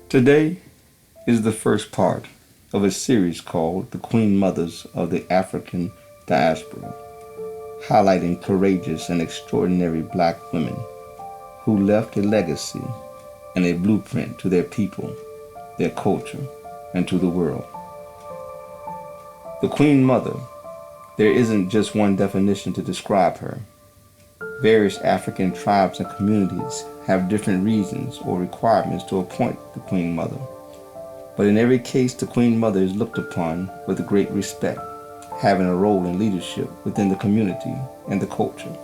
Today is the first part of a series called The Queen Mothers of the African Diaspora, highlighting courageous and extraordinary Black women who left a legacy and a blueprint to their people, their culture, and to the world. The Queen Mother, there isn't just one definition to describe her. Various African tribes and communities have different reasons or requirements to appoint the Queen Mother. But in every case, the Queen Mother is looked upon with great respect, having a role in leadership within the community and the culture.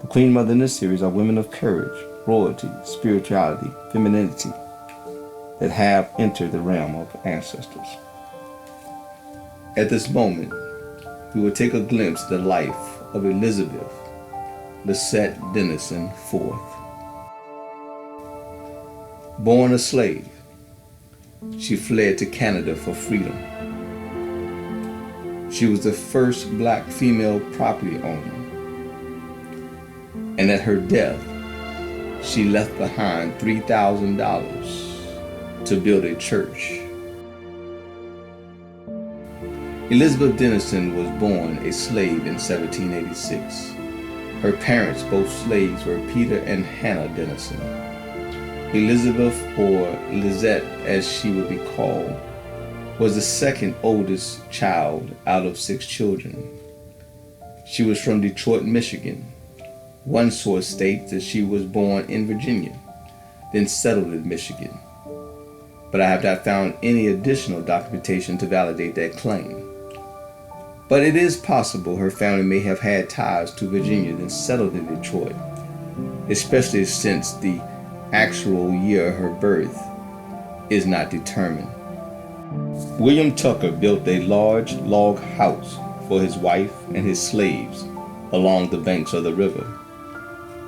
The Queen Mother in this series are women of courage, royalty, spirituality, femininity that have entered the realm of ancestors. At this moment, we will take a glimpse of the life of Elizabeth Lisette Denison Forth. Born a slave, she fled to Canada for freedom. She was the first Black female property owner, and at her death, she left behind $3,000 to build a church. Elizabeth Denison was born a slave in 1786. Her parents, both slaves, were Peter and Hannah Denison. Elizabeth, or Lisette as she would be called, was the second oldest child out of 6 children. She was from Detroit, Michigan. One source states that she was born in Virginia, then settled in Michigan. But I have not found any additional documentation to validate that claim. But it is possible her family may have had ties to Virginia then settled in Detroit, especially since the actual year of her birth is not determined. William Tucker built a large log house for his wife and his slaves along the banks of the river.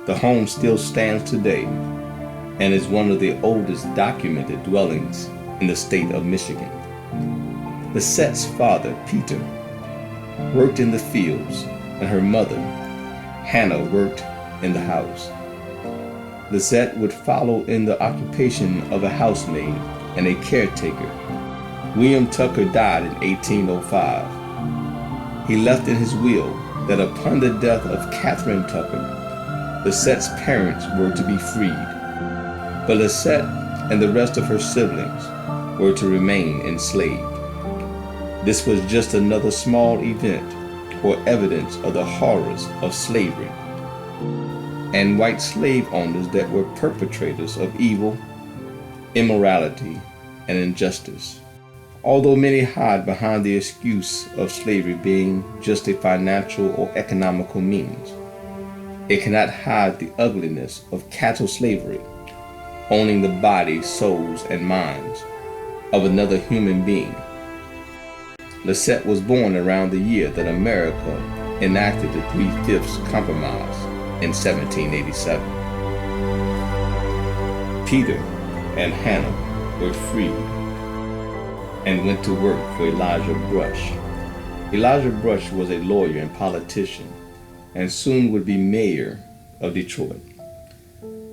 The home still stands today and is one of the oldest documented dwellings in the state of Michigan. Lisette's father, Peter, worked in the fields, and her mother, Hannah, worked in the house. Lisette would follow in the occupation of a housemaid and a caretaker. William Tucker died in 1805. He left in his will that upon the death of Catherine Tucker, Lisette's parents were to be freed, but Lisette and the rest of her siblings were to remain enslaved. This was just another small event or evidence of the horrors of slavery and white slave owners that were perpetrators of evil, immorality, and injustice. Although many hide behind the excuse of slavery being just a financial or economical means, it cannot hide the ugliness of chattel slavery, owning the body, souls, and minds of another human being. Lisette was born around the year that America enacted the 3/5 Compromise in 1787. Peter and Hannah were freed and went to work for Elijah Brush. Elijah Brush was a lawyer and politician and soon would be mayor of Detroit.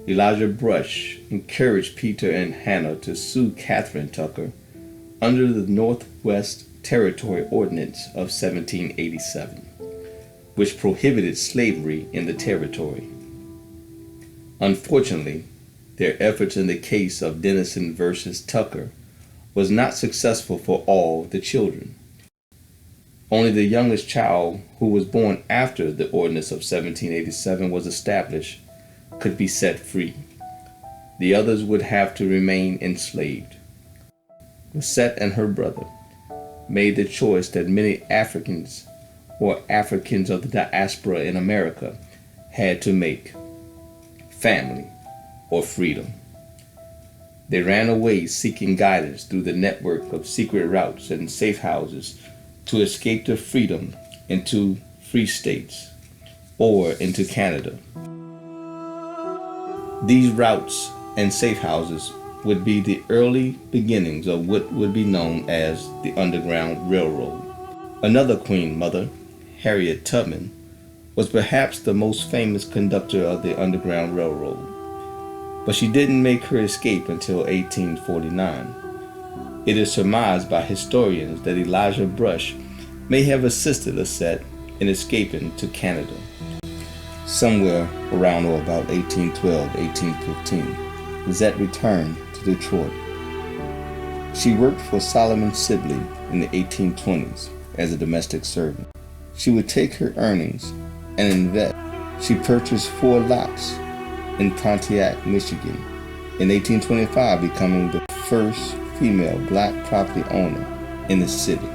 Elijah Brush encouraged Peter and Hannah to sue Catherine Tucker under the Northwest Territory Ordinance of 1787, which prohibited slavery in the territory. Unfortunately, their efforts in the case of Denison versus Tucker was not successful for all the children. Only the youngest child, who was born after the Ordinance of 1787 was established, could be set free. The others would have to remain enslaved. Lisette and her brother made the choice that many Africans or Africans of the diaspora in America had to make: family or freedom. They ran away seeking guidance through the network of secret routes and safe houses to escape their freedom into free states or into Canada. These routes and safe houses would be the early beginnings of what would be known as the Underground Railroad. Another Queen Mother, Harriet Tubman, was perhaps the most famous conductor of the Underground Railroad. but she didn't make her escape until 1849. It is surmised by historians that Elijah Brush may have assisted Lisette in escaping to Canada. Somewhere around or about 1812, 1815, Lisette returned to Detroit. She worked for Solomon Sibley in the 1820s as a domestic servant. She would take her earnings and invest. She purchased 4 lots in Pontiac, Michigan, in 1825, becoming the first female black property owner in the city.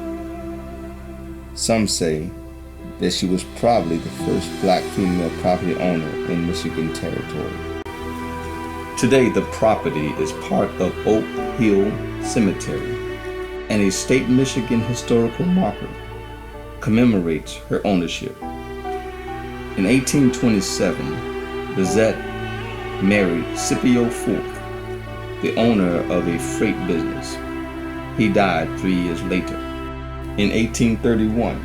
Some say that she was probably the first black female property owner in Michigan territory. Today, the property is part of Oak Hill Cemetery, and a state Michigan historical marker commemorates her ownership. In 1827, Lisette married Scipio Forth, the owner of a freight business. He died 3 years later. In 1831,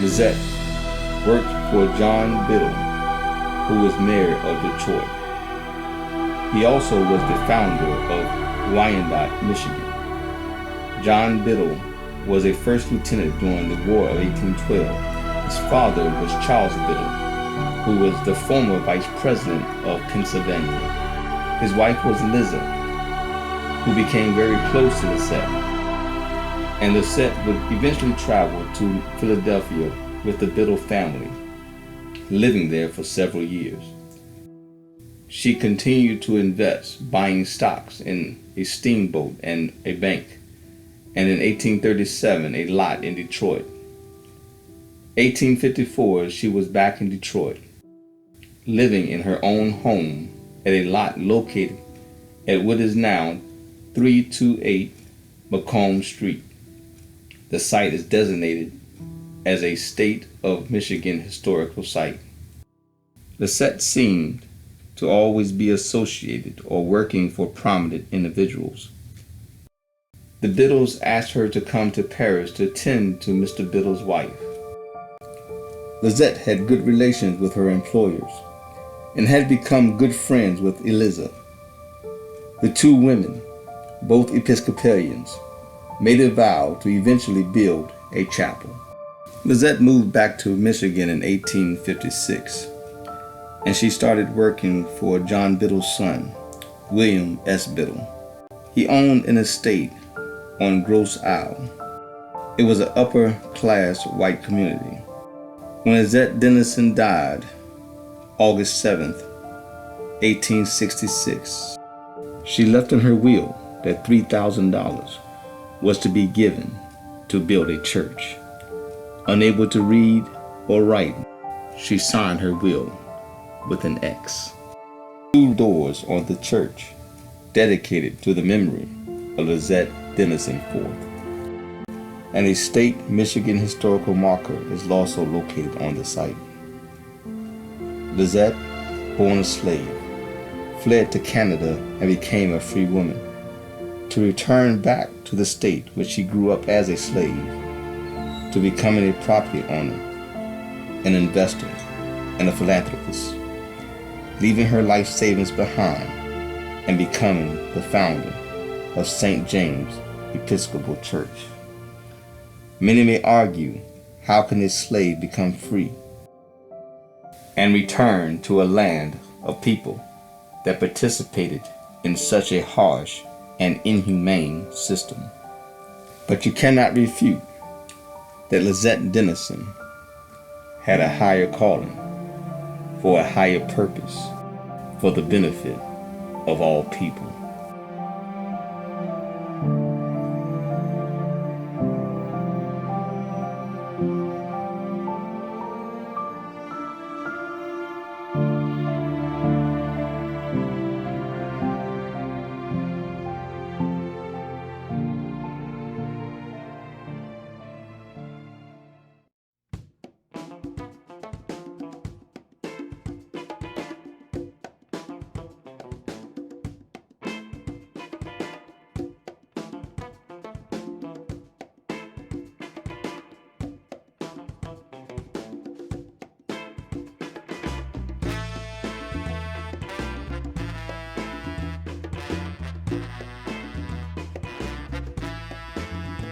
Lisette worked for John Biddle, who was mayor of Detroit. He also was the founder of Wyandotte, Michigan. John Biddle was a first lieutenant during the War of 1812. His father was Charles Biddle, who was the former vice president of Pennsylvania. His wife was Liza, who became very close to Lisette, and Lisette would eventually travel to Philadelphia with the Biddle family, living there for several years. She continued to invest, buying stocks in a steamboat and a bank, and in 1837 a lot in Detroit. 1854 she was back in Detroit, living in her own home at a lot located at what is now 328 Macomb Street. The site is designated as a State of Michigan historical site. Lisette seemed to always be associated or working for prominent individuals. The Biddles asked her to come to Paris to attend to Mr. Biddle's wife. Lisette had good relations with her employers and had become good friends with Eliza. The two women, both Episcopalians, made a vow to eventually build a chapel. Lisette moved back to Michigan in 1856, and she started working for John Biddle's son, William S. Biddle. He owned an estate on Grosse Ile. It was an upper-class white community. When Lisette Denison died, August 7th, 1866, she left in her will that $3,000 was to be given to build a church. Unable to read or write, she signed her will with an X. 2 doors on the church dedicated to the memory of Lisette Denison Forth, and a state Michigan historical marker is also located on the site. Lisette, born a slave, fled to Canada and became a free woman, to return back to the state where she grew up as a slave, to becoming a property owner, an investor, and a philanthropist, leaving her life savings behind and becoming the founder of St. James Episcopal Church. Many may argue, how can a slave become free and return to a land of people that participated in such a harsh and inhumane system? But you cannot refute that Lisette Denison had a higher calling for a higher purpose for the benefit of all people.